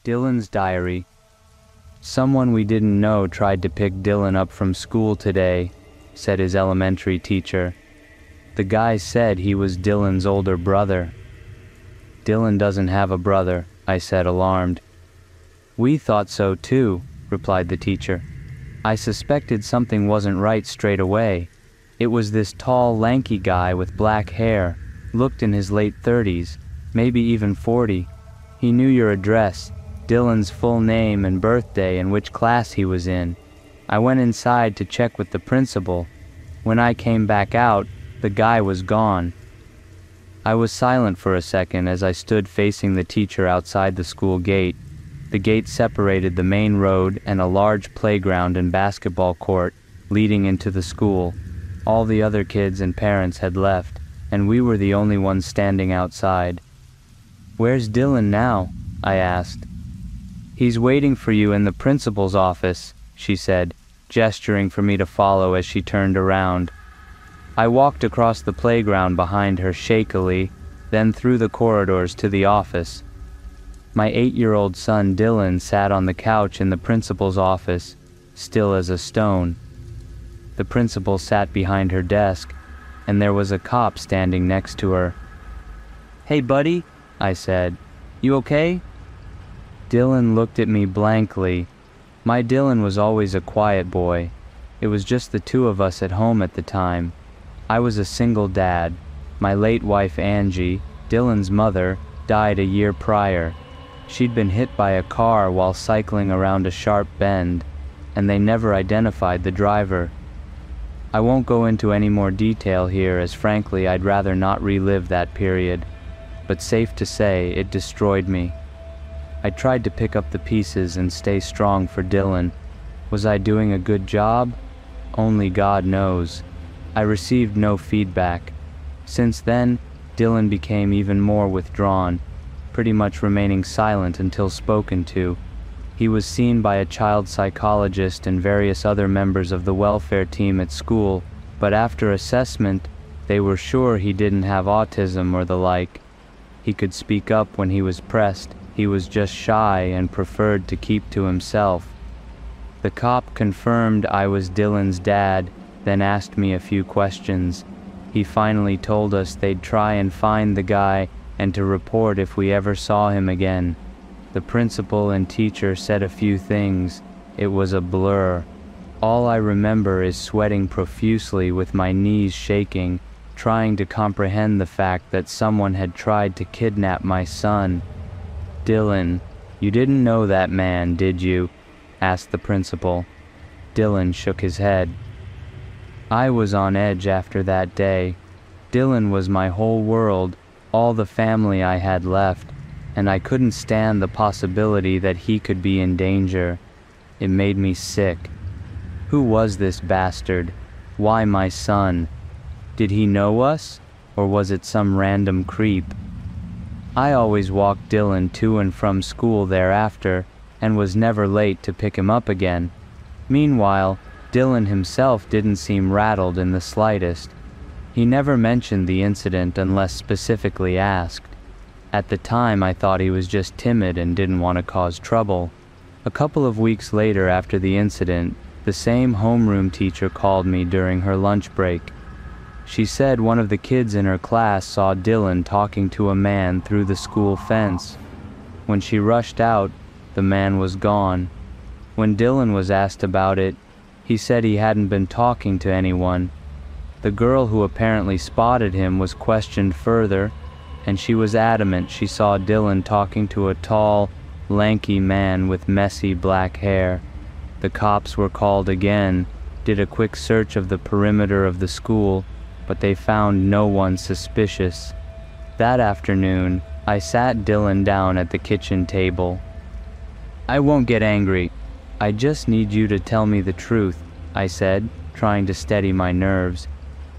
Dylan's diary. Someone we didn't know tried to pick Dylan up from school today, said his elementary teacher. The guy said he was Dylan's older brother. Dylan doesn't have a brother, I said, alarmed. We thought so too, replied the teacher. I suspected something wasn't right straight away. It was this tall, lanky guy with black hair, looked in his late 30s, maybe even 40. He knew your address, Dylan's full name and birthday and which class he was in. I went inside to check with the principal. When I came back out, the guy was gone. I was silent for a second as I stood facing the teacher outside the school gate. The gate separated the main road and a large playground and basketball court leading into the school. All the other kids and parents had left, and we were the only ones standing outside. "Where's Dylan now?" I asked. "He's waiting for you in the principal's office," she said, gesturing for me to follow as she turned around. I walked across the playground behind her shakily, then through the corridors to the office. My 8-year-old son Dylan sat on the couch in the principal's office, still as a stone. The principal sat behind her desk, and there was a cop standing next to her. "Hey, buddy," I said. "You okay?" Dylan looked at me blankly. My Dylan was always a quiet boy. It was just the two of us at home at the time. I was a single dad. My late wife Angie, Dylan's mother, died a year prior. She'd been hit by a car while cycling around a sharp bend, and they never identified the driver. I won't go into any more detail here, as frankly I'd rather not relive that period, but safe to say it destroyed me. I tried to pick up the pieces and stay strong for Dylan. Was I doing a good job? Only God knows. I received no feedback. Since then, Dylan became even more withdrawn, pretty much remaining silent until spoken to. He was seen by a child psychologist and various other members of the welfare team at school, but after assessment, they were sure he didn't have autism or the like. He could speak up when he was pressed. He was just shy and preferred to keep to himself. The cop confirmed I was Dylan's dad, then asked me a few questions. He finally told us they'd try and find the guy and to report if we ever saw him again. The principal and teacher said a few things. It was a blur. All I remember is sweating profusely with my knees shaking, trying to comprehend the fact that someone had tried to kidnap my son. "Dylan, you didn't know that man, did you?" asked the principal. Dylan shook his head. I was on edge after that day. Dylan was my whole world, all the family I had left, and I couldn't stand the possibility that he could be in danger. It made me sick. Who was this bastard? Why my son? Did he know us, or was it some random creep? I always walked Dylan to and from school thereafter, and was never late to pick him up again. Meanwhile, Dylan himself didn't seem rattled in the slightest. He never mentioned the incident unless specifically asked. At the time, I thought he was just timid and didn't want to cause trouble. A couple of weeks later after the incident, the same homeroom teacher called me during her lunch break. She said one of the kids in her class saw Dylan talking to a man through the school fence. When she rushed out, the man was gone. When Dylan was asked about it, he said he hadn't been talking to anyone. The girl who apparently spotted him was questioned further, and she was adamant she saw Dylan talking to a tall, lanky man with messy black hair. The cops were called again, did a quick search of the perimeter of the school, but they found no one suspicious. That afternoon, I sat Dylan down at the kitchen table. "I won't get angry. I just need you to tell me the truth," I said, trying to steady my nerves.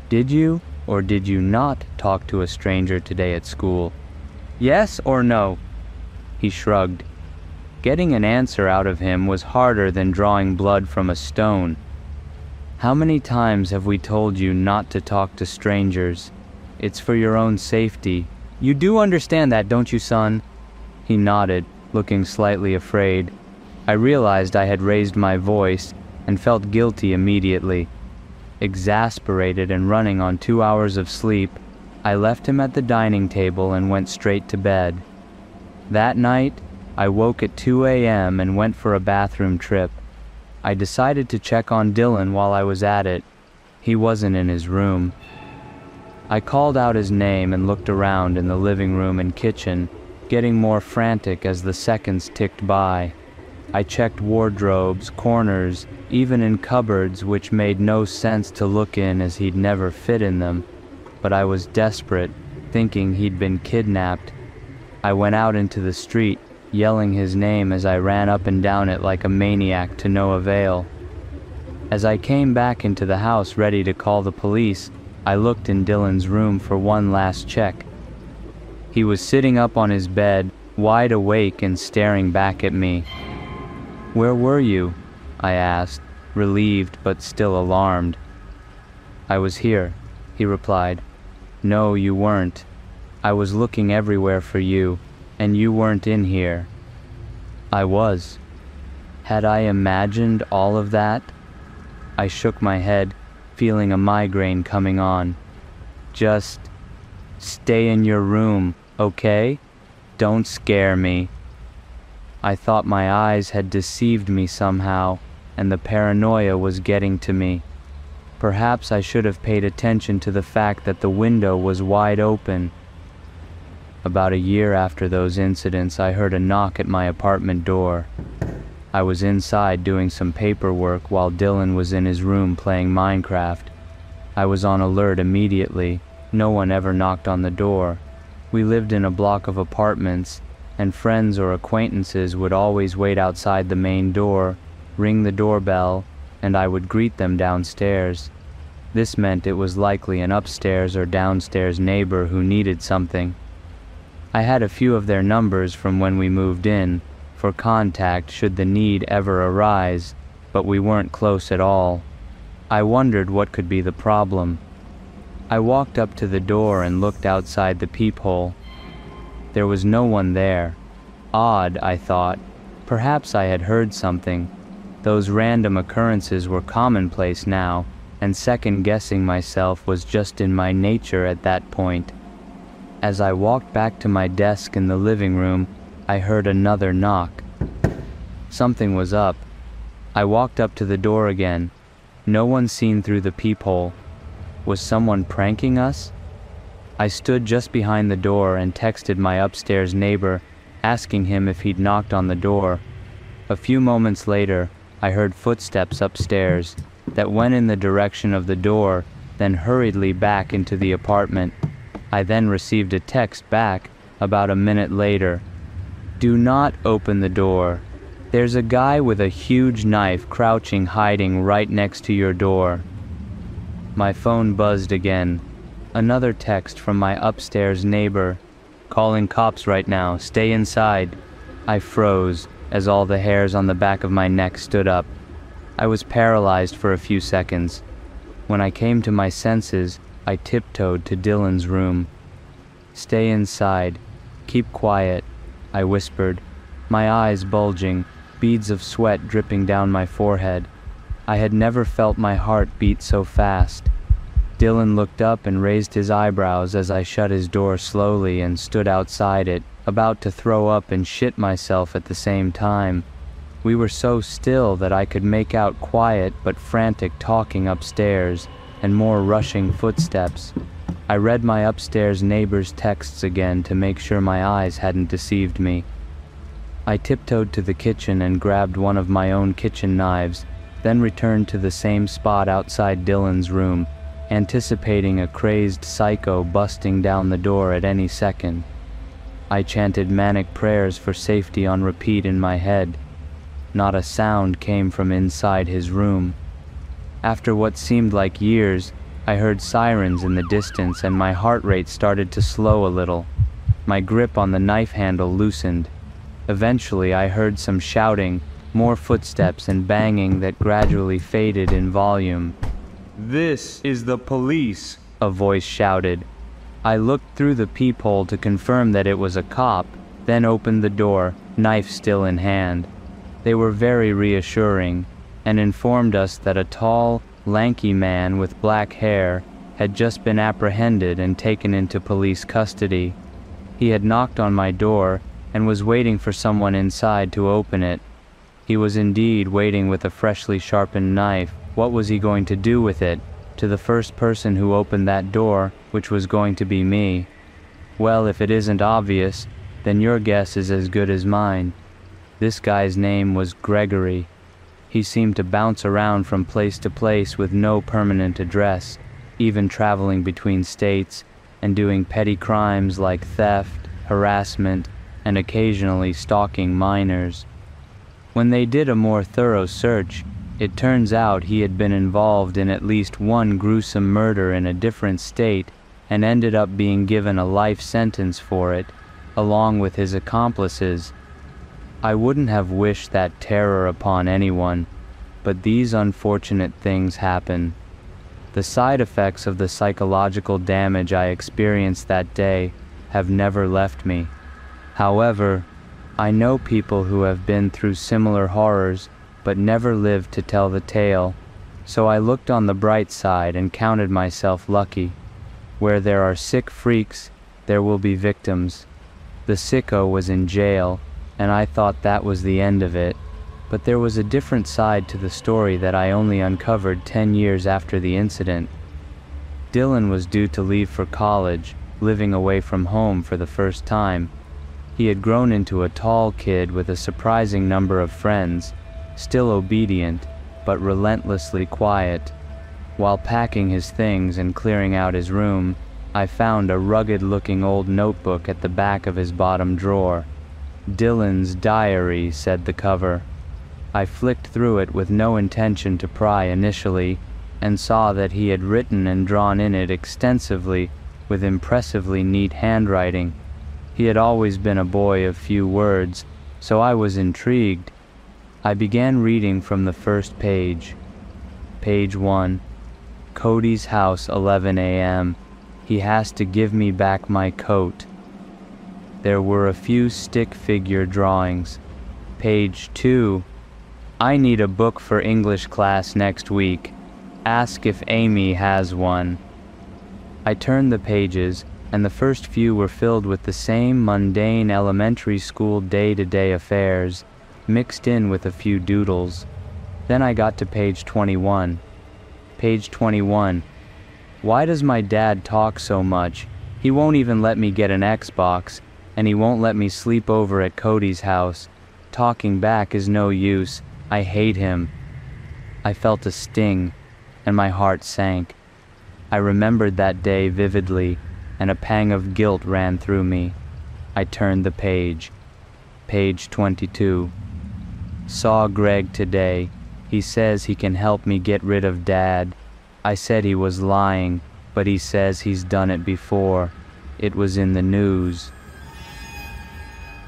"Did you or did you not talk to a stranger today at school? Yes or no?" He shrugged. Getting an answer out of him was harder than drawing blood from a stone. "How many times have we told you not to talk to strangers? It's for your own safety. You do understand that, don't you, son?" He nodded. looking slightly afraid. I realized I had raised my voice and felt guilty immediately. Exasperated and running on 2 hours of sleep, I left him at the dining table and went straight to bed. That night, I woke at 2 a.m. and went for a bathroom trip. I decided to check on Dylan while I was at it. He wasn't in his room. I called out his name and looked around in the living room and kitchen, getting more frantic as the seconds ticked by. I checked wardrobes, corners, even in cupboards which made no sense to look in as he'd never fit in them. But I was desperate, thinking he'd been kidnapped. I went out into the street, yelling his name as I ran up and down it like a maniac to no avail. As I came back into the house ready to call the police, I looked in Dylan's room for one last check. He was sitting up on his bed, wide awake and staring back at me. "Where were you?" I asked, relieved but still alarmed. "I was here," he replied. "No, you weren't. I was looking everywhere for you, and you weren't in here." I was. Had I imagined all of that? I shook my head, feeling a migraine coming on. "Just stay in your room, okay? Don't scare me." I thought my eyes had deceived me somehow, and the paranoia was getting to me. Perhaps I should have paid attention to the fact that the window was wide open. About a year after those incidents, I heard a knock at my apartment door. I was inside doing some paperwork while Dylan was in his room playing Minecraft. I was on alert immediately. No one ever knocked on the door. We lived in a block of apartments, and friends or acquaintances would always wait outside the main door, ring the doorbell, and I would greet them downstairs. This meant it was likely an upstairs or downstairs neighbor who needed something. I had a few of their numbers from when we moved in, for contact should the need ever arise, but we weren't close at all. I wondered what could be the problem. I walked up to the door and looked outside the peephole. There was no one there. Odd, I thought. Perhaps I had heard something. Those random occurrences were commonplace now, and second-guessing myself was just in my nature at that point. As I walked back to my desk in the living room, I heard another knock. Something was up. I walked up to the door again. No one seen through the peephole. Was someone pranking us? I stood just behind the door and texted my upstairs neighbor, asking him if he'd knocked on the door. A few moments later, I heard footsteps upstairs that went in the direction of the door, then hurriedly back into the apartment. I then received a text back about a minute later. "Do not open the door. There's a guy with a huge knife crouching hiding right next to your door." My phone buzzed again. Another text from my upstairs neighbor. "Calling cops right now. Stay inside." I froze as all the hairs on the back of my neck stood up. I was paralyzed for a few seconds. When I came to my senses, I tiptoed to Dylan's room. "Stay inside. Keep quiet," I whispered, my eyes bulging, beads of sweat dripping down my forehead. I had never felt my heart beat so fast. Dylan looked up and raised his eyebrows as I shut his door slowly and stood outside it, about to throw up and shit myself at the same time. We were so still that I could make out quiet but frantic talking upstairs, and more rushing footsteps. I read my upstairs neighbor's texts again to make sure my eyes hadn't deceived me. I tiptoed to the kitchen and grabbed one of my own kitchen knives, then returned to the same spot outside Dylan's room, anticipating a crazed psycho busting down the door at any second. I chanted manic prayers for safety on repeat in my head. Not a sound came from inside his room. After what seemed like years, I heard sirens in the distance and my heart rate started to slow a little. My grip on the knife handle loosened. Eventually I heard some shouting, more footsteps and banging that gradually faded in volume. "This is the police," a voice shouted. I looked through the peephole to confirm that it was a cop, then opened the door, knife still in hand. They were very reassuring, and informed us that a tall, lanky man with black hair had just been apprehended and taken into police custody. He had knocked on my door and was waiting for someone inside to open it. He was indeed waiting with a freshly sharpened knife. What was he going to do with it, to the first person who opened that door, which was going to be me? Well, if it isn't obvious, then your guess is as good as mine. This guy's name was Gregory. He seemed to bounce around from place to place with no permanent address, even traveling between states and doing petty crimes like theft, harassment, and occasionally stalking minors. When they did a more thorough search, it turns out he had been involved in at least one gruesome murder in a different state and ended up being given a life sentence for it, along with his accomplices. I wouldn't have wished that terror upon anyone, but these unfortunate things happen. The side effects of the psychological damage I experienced that day have never left me. However, I know people who have been through similar horrors but never lived to tell the tale, so I looked on the bright side and counted myself lucky. Where there are sick freaks, there will be victims. The sicko was in jail, and I thought that was the end of it, but there was a different side to the story that I only uncovered 10 years after the incident. Dylan was due to leave for college, living away from home for the first time. He had grown into a tall kid with a surprising number of friends, still obedient, but relentlessly quiet. While packing his things and clearing out his room, I found a rugged-looking old notebook at the back of his bottom drawer. Dylan's Diary, said the cover. I flicked through it with no intention to pry initially, and saw that he had written and drawn in it extensively with impressively neat handwriting. He had always been a boy of few words, so I was intrigued. I began reading from the first page. Page 1. Cody's house, 11 a.m. He has to give me back my coat. There were a few stick figure drawings. Page 2. I need a book for English class next week. Ask if Amy has one. I turned the pages, and the first few were filled with the same mundane elementary school day-to-day affairs, mixed in with a few doodles. Then I got to page 21. Page 21. Why does my dad talk so much? He won't even let me get an Xbox, and he won't let me sleep over at Cody's house. Talking back is no use. I hate him. I felt a sting, and my heart sank. I remembered that day vividly, and a pang of guilt ran through me. I turned the page. Page 22. Saw Greg today. He says he can help me get rid of Dad. I said he was lying, but he says he's done it before. It was in the news.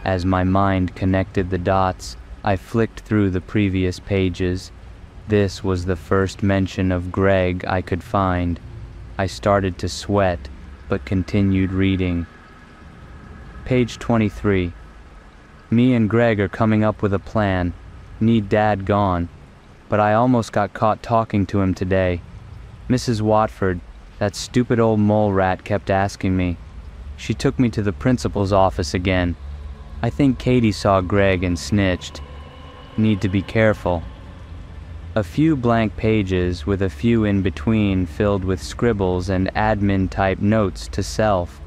As my mind connected the dots, I flicked through the previous pages. This was the first mention of Greg I could find. I started to sweat, but continued reading. Page 23. Me and Greg are coming up with a plan. Need Dad gone. But I almost got caught talking to him today. Mrs. Watford, that stupid old mole rat, kept asking me. She took me to the principal's office again. I think Katie saw Greg and snitched. Need to be careful. A few blank pages with a few in between filled with scribbles and admin-type notes to self.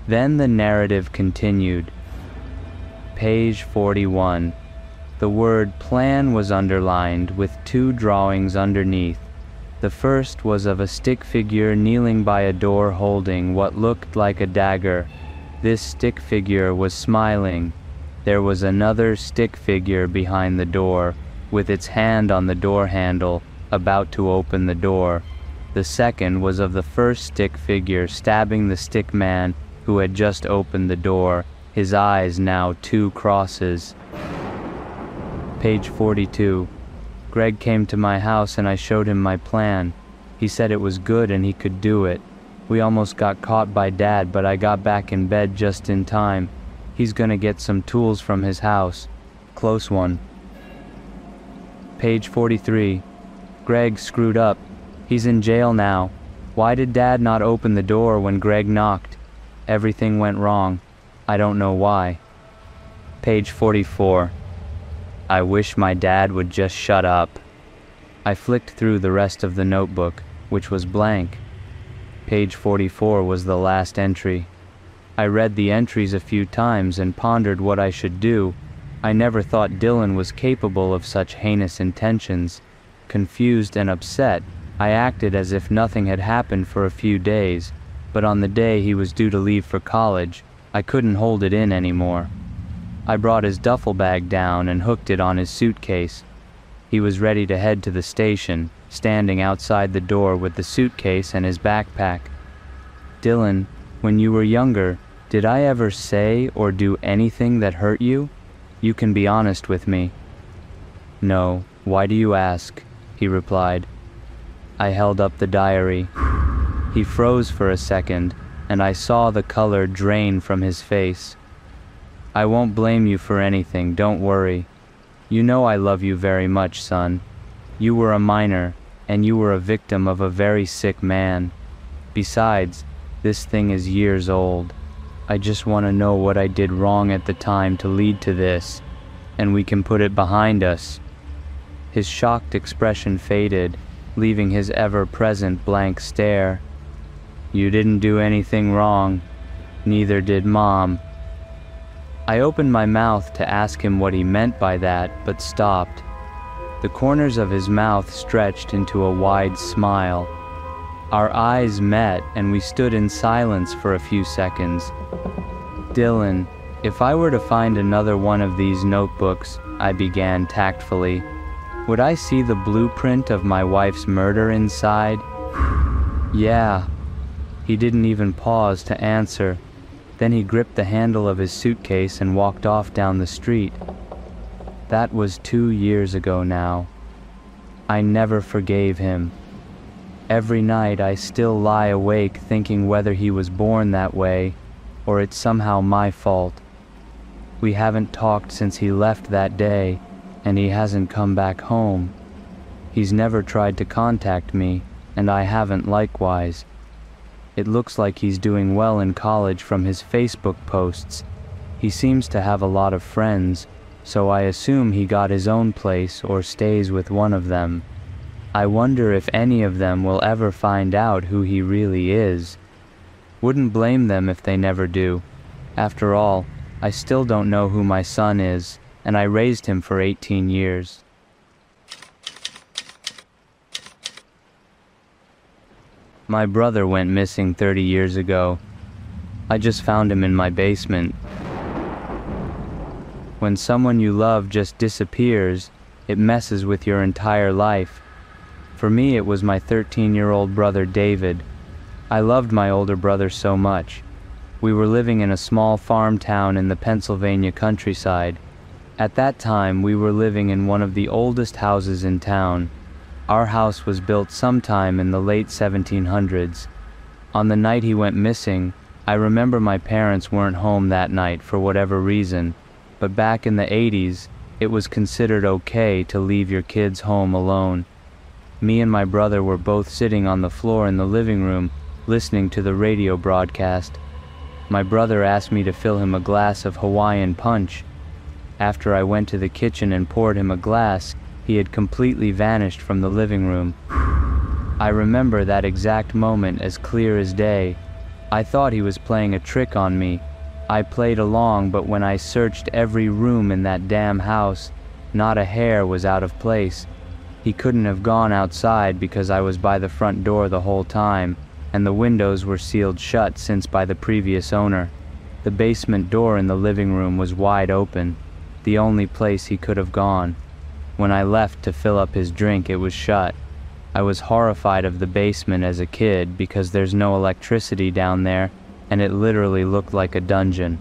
Then the narrative continued. Page 41. The word plan was underlined with 2 drawings underneath. The first was of a stick figure kneeling by a door holding what looked like a dagger. This stick figure was smiling. There was another stick figure behind the door, with its hand on the door handle, about to open the door. The second was of the first stick figure stabbing the stick man who had just opened the door, his eyes now 2 crosses. Page 42. Greg came to my house and I showed him my plan. He said it was good and he could do it. We almost got caught by Dad, but I got back in bed just in time. He's gonna get some tools from his house. Close one. Page 43. Greg screwed up. He's in jail now. Why did Dad not open the door when Greg knocked? Everything went wrong. I don't know why. Page 44. I wish my dad would just shut up. I flicked through the rest of the notebook, which was blank. Page 44 was the last entry. I read the entries a few times and pondered what I should do. I never thought Dylan was capable of such heinous intentions. Confused and upset, I acted as if nothing had happened for a few days, but on the day he was due to leave for college, I couldn't hold it in anymore. I brought his duffel bag down and hooked it on his suitcase. He was ready to head to the station, standing outside the door with the suitcase and his backpack. Dylan, when you were younger, did I ever say or do anything that hurt you? You can be honest with me. No, why do you ask? He replied. I held up the diary. He froze for a second, and I saw the color drain from his face. I won't blame you for anything, don't worry. You know I love you very much, son. You were a minor, and you were a victim of a very sick man. Besides, this thing is years old. I just want to know what I did wrong at the time to lead to this, and we can put it behind us. His shocked expression faded, leaving his ever-present blank stare. You didn't do anything wrong. Neither did Mom. I opened my mouth to ask him what he meant by that, but stopped. The corners of his mouth stretched into a wide smile. Our eyes met, and we stood in silence for a few seconds. Dylan, if I were to find another one of these notebooks, I began tactfully, would I see the blueprint of my wife's murder inside? Yeah. He didn't even pause to answer. Then he gripped the handle of his suitcase and walked off down the street. That was 2 years ago now. I never forgave him. Every night I still lie awake thinking whether he was born that way, or it's somehow my fault. We haven't talked since he left that day, and he hasn't come back home. He's never tried to contact me, and I haven't likewise. It looks like he's doing well in college from his Facebook posts. He seems to have a lot of friends, so I assume he got his own place or stays with one of them. I wonder if any of them will ever find out who he really is. Wouldn't blame them if they never do. After all, I still don't know who my son is, and I raised him for 18 years. My brother went missing 30 years ago. I just found him in my basement. When someone you love just disappears, it messes with your entire life. For me, it was my 13-year-old brother David. I loved my older brother so much. We were living in a small farm town in the Pennsylvania countryside. At that time, we were living in one of the oldest houses in town. Our house was built sometime in the late 1700s. On the night he went missing, I remember my parents weren't home that night for whatever reason, but back in the 80s, it was considered okay to leave your kids home alone. Me and my brother were both sitting on the floor in the living room, listening to the radio broadcast. My brother asked me to fill him a glass of Hawaiian punch. After I went to the kitchen and poured him a glass, he had completely vanished from the living room. I remember that exact moment as clear as day. I thought he was playing a trick on me. I played along, but when I searched every room in that damn house, not a hair was out of place. He couldn't have gone outside because I was by the front door the whole time, and the windows were sealed shut since by the previous owner. The basement door in the living room was wide open, the only place he could have gone. When I left to fill up his drink, it was shut. I was horrified of the basement as a kid because there's no electricity down there, and it literally looked like a dungeon.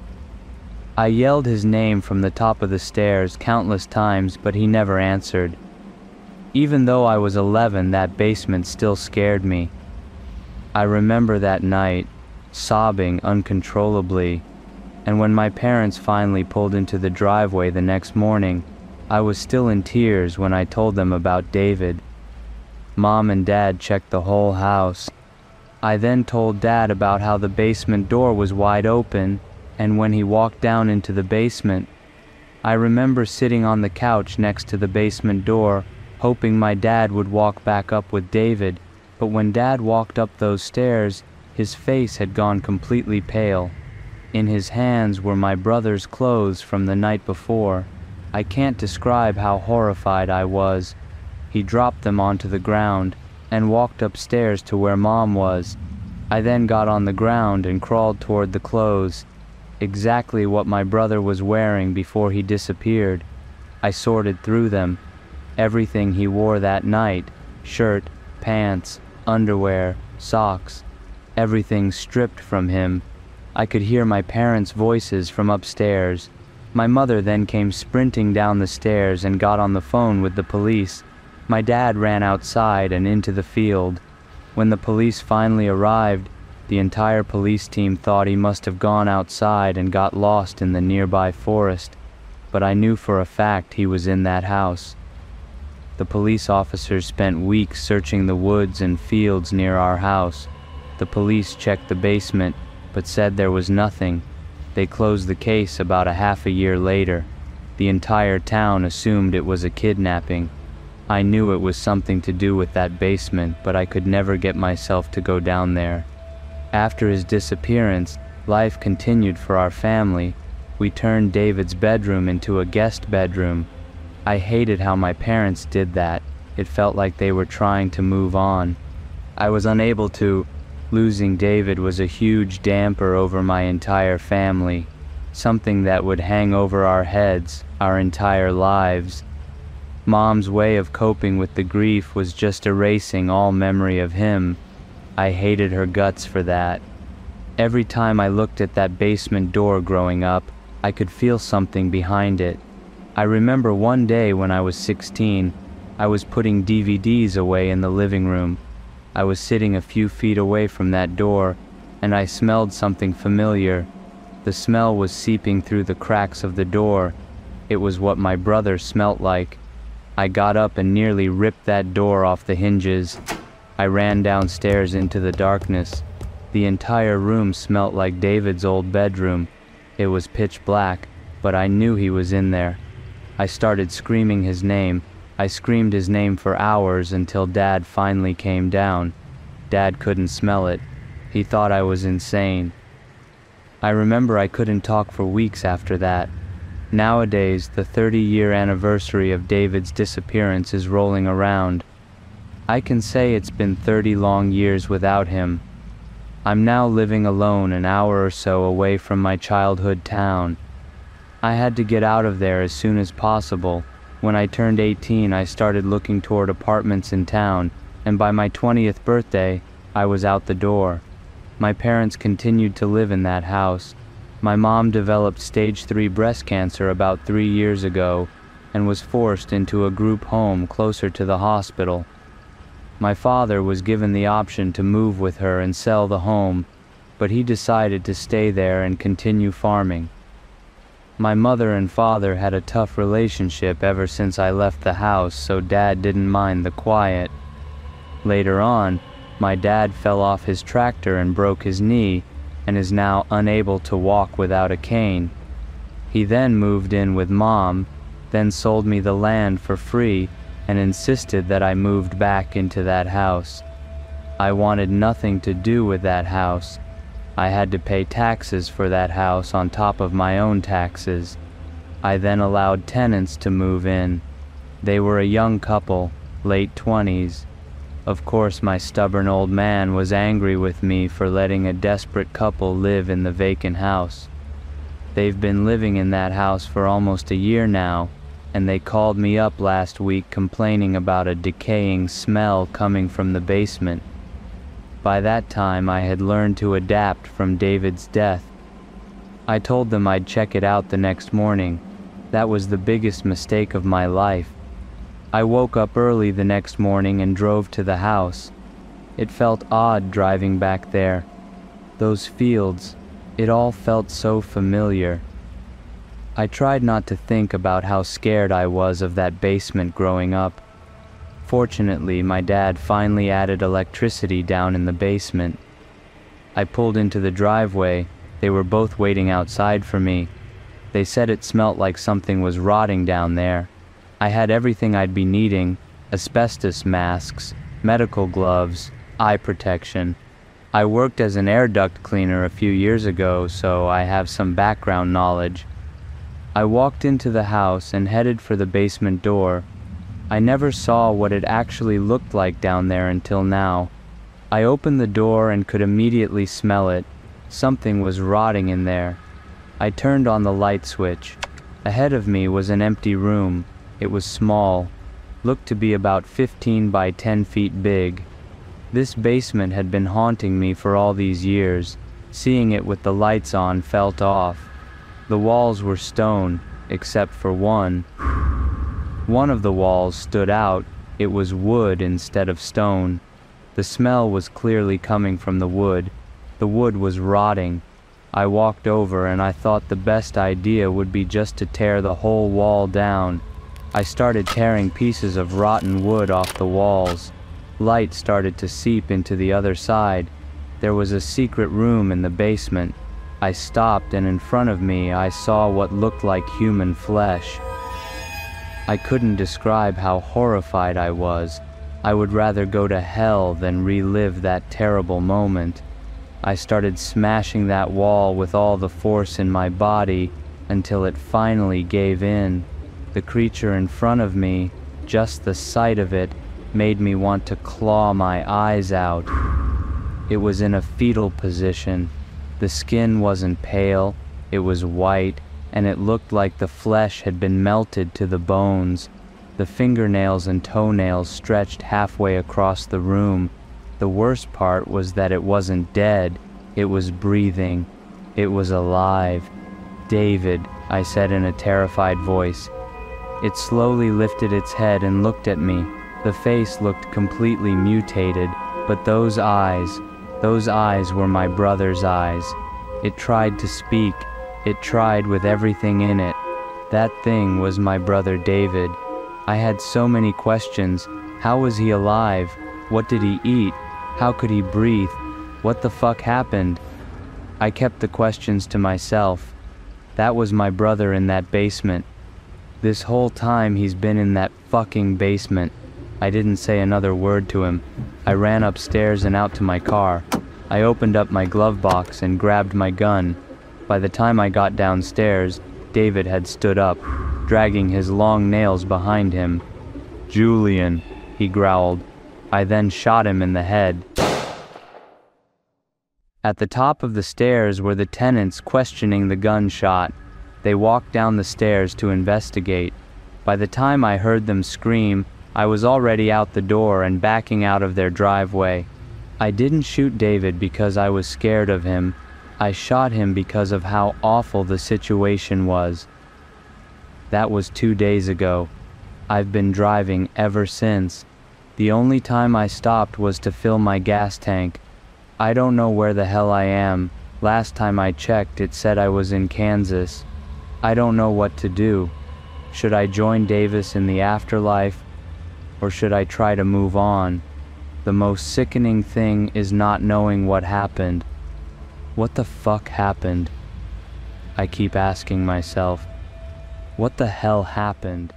I yelled his name from the top of the stairs countless times, but he never answered. Even though I was 11, that basement still scared me. I remember that night, sobbing uncontrollably. And when my parents finally pulled into the driveway the next morning, I was still in tears when I told them about David. Mom and Dad checked the whole house. I then told Dad about how the basement door was wide open, and when he walked down into the basement, I remember sitting on the couch next to the basement door, hoping my dad would walk back up with David, but when Dad walked up those stairs, his face had gone completely pale. In his hands were my brother's clothes from the night before. I can't describe how horrified I was. He dropped them onto the ground and walked upstairs to where Mom was. I then got on the ground and crawled toward the clothes, exactly what my brother was wearing before he disappeared. I sorted through them. Everything he wore that night, shirt, pants, underwear, socks, everything stripped from him. I could hear my parents' voices from upstairs. My mother then came sprinting down the stairs and got on the phone with the police. My dad ran outside and into the field. When the police finally arrived, the entire police team thought he must have gone outside and got lost in the nearby forest, but I knew for a fact he was in that house. The police officers spent weeks searching the woods and fields near our house. The police checked the basement, but said there was nothing. They closed the case about a half a year later. The entire town assumed it was a kidnapping. I knew it was something to do with that basement, but I could never get myself to go down there. After his disappearance, life continued for our family. We turned David's bedroom into a guest bedroom. I hated how my parents did that. It felt like they were trying to move on. I was unable to. Losing David was a huge damper over my entire family, something that would hang over our heads our entire lives. Mom's way of coping with the grief was just erasing all memory of him. I hated her guts for that. Every time I looked at that basement door growing up, I could feel something behind it. I remember one day when I was 16, I was putting DVDs away in the living room. I was sitting a few feet away from that door, and I smelled something familiar. The smell was seeping through the cracks of the door. It was what my brother smelt like. I got up and nearly ripped that door off the hinges. I ran downstairs into the darkness. The entire room smelt like David's old bedroom. It was pitch black, but I knew he was in there. I started screaming his name. I screamed his name for hours until Dad finally came down. Dad couldn't smell it. He thought I was insane. I remember I couldn't talk for weeks after that. Nowadays, the 30-year anniversary of David's disappearance is rolling around. I can say it's been 30 long years without him. I'm now living alone an hour or so away from my childhood town. I had to get out of there as soon as possible. When I turned 18, I started looking toward apartments in town, and by my 20th birthday, I was out the door. My parents continued to live in that house. My mom developed stage 3 breast cancer about 3 years ago and was forced into a group home closer to the hospital. My father was given the option to move with her and sell the home, but he decided to stay there and continue farming. My mother and father had a tough relationship ever since I left the house, so Dad didn't mind the quiet. Later on, my dad fell off his tractor and broke his knee, and is now unable to walk without a cane. He then moved in with Mom, then sold me the land for free, and insisted that I moved back into that house. I wanted nothing to do with that house. I had to pay taxes for that house on top of my own taxes. I then allowed tenants to move in. They were a young couple, late 20s. Of course, my stubborn old man was angry with me for letting a desperate couple live in the vacant house. They've been living in that house for almost a year now, and they called me up last week complaining about a decaying smell coming from the basement. By that time, I had learned to adapt from David's death. I told them I'd check it out the next morning. That was the biggest mistake of my life. I woke up early the next morning and drove to the house. It felt odd driving back there. Those fields, It all felt so familiar. I tried not to think about how scared I was of that basement growing up. Fortunately, my dad finally added electricity down in the basement. I pulled into the driveway. They were both waiting outside for me. They said it smelt like something was rotting down there. I had everything I'd be needing: asbestos masks, medical gloves, eye protection. I worked as an air duct cleaner a few years ago, so I have some background knowledge. I walked into the house and headed for the basement door. I never saw what it actually looked like down there until now. I opened the door and could immediately smell it. Something was rotting in there. I turned on the light switch. Ahead of me was an empty room. It was small, looked to be about 15 by 10 feet big. This basement had been haunting me for all these years. Seeing it with the lights on felt off. The walls were stone, except for one. One of the walls stood out. It was wood instead of stone. The smell was clearly coming from the wood. The wood was rotting. I walked over and I thought the best idea would be just to tear the whole wall down. I started tearing pieces of rotten wood off the walls. Light started to seep into the other side. There was a secret room in the basement. I stopped, and in front of me I saw what looked like human flesh. I couldn't describe how horrified I was. I would rather go to hell than relive that terrible moment. I started smashing that wall with all the force in my body until it finally gave in. The creature in front of me, just the sight of it, made me want to claw my eyes out. It was in a fetal position. The skin wasn't pale, it was white, and it looked like the flesh had been melted to the bones. The fingernails and toenails stretched halfway across the room. The worst part was that it wasn't dead, it was breathing. It was alive. "David," I said in a terrified voice. It slowly lifted its head and looked at me. The face looked completely mutated, but those eyes were my brother's eyes. It tried to speak. It tried with everything in it. That thing was my brother David. I had so many questions. How was he alive? What did he eat? How could he breathe? What the fuck happened? I kept the questions to myself. That was my brother in that basement. This whole time he's been in that fucking basement. I didn't say another word to him. I ran upstairs and out to my car. I opened up my glove box and grabbed my gun. By the time I got downstairs, David had stood up, dragging his long nails behind him. "Julian," he growled. I then shot him in the head. At the top of the stairs were the tenants questioning the gunshot. They walked down the stairs to investigate. By the time I heard them scream, I was already out the door and backing out of their driveway. I didn't shoot David because I was scared of him. I shot him because of how awful the situation was. That was 2 days ago. I've been driving ever since. The only time I stopped was to fill my gas tank. I don't know where the hell I am. Last time I checked, it said I was in Kansas. I don't know what to do. Should I join Davis in the afterlife, or should I try to move on? The most sickening thing is not knowing what happened. What the fuck happened? I keep asking myself, what the hell happened?